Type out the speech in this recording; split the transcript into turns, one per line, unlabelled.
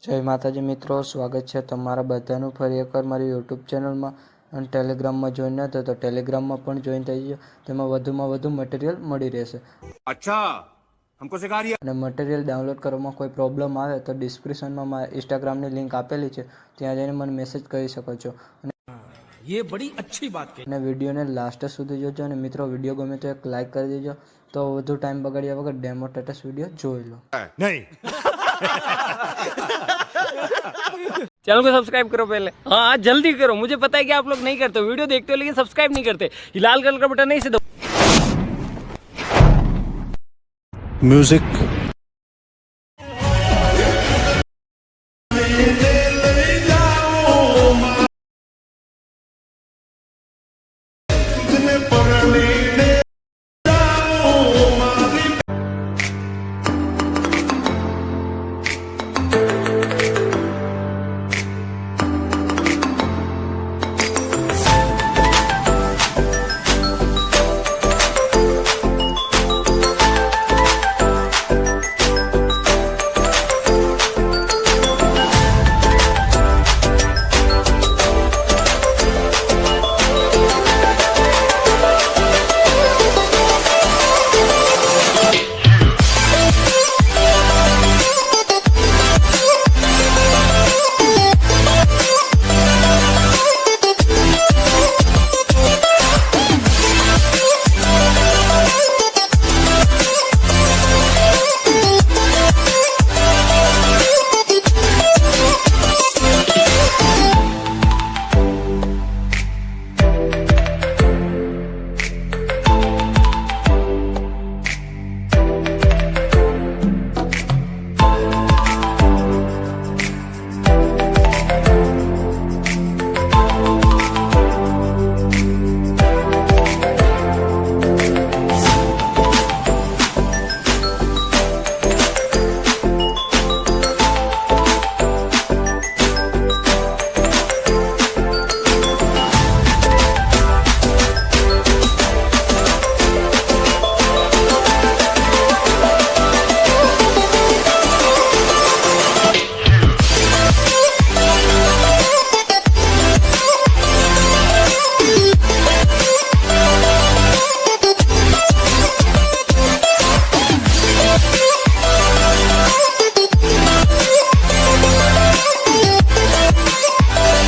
જય માતાજી મિત્રો, સ્વાગત છે તમારા બધાનું ફરી એકવાર મારી યુટ્યુબ ચેનલમાં. અને ટેલિગ્રામમાં જોઈન ન થયો તો ટેલિગ્રામમાં પણ જોઈન થઈ ગયો. તેમાં વધુમાં વધુ મટીરિયલ મળી રહેશે.
अच्छा हमको सिखा रही है।
અને મટીરિયલ ડાઉનલોડ કરવામાં કોઈ પ્રોબ્લેમ આવે તો ડિસ્ક્રિપ્શનમાં મારા ઇન્સ્ટાગ્રામની લિંક આપેલી છે, ત્યાં જઈને મને મેસેજ કરી શકો છો.
ये बड़ी अच्छी बात कही।
અને વિડીયોને લાસ્ટ સુધી જોજો. અને મિત્રો, વિડીયો ગમે તો એક લાઇક કરી દેજો. તો વધુ ટાઈમ બગાડ્યા વગર ડેમો સ્ટેટસ વિડીયો જોઈ લો.
नहीं
चैनल को सब्सक्राइब करो पहले। हाँ जल्दी करो, मुझे पता है कि आप लोग नहीं करते, वीडियो देखते हो लेकिन सब्सक्राइब नहीं करते। ये लाल कलर का बटन नहीं से दो।
म्यूजिक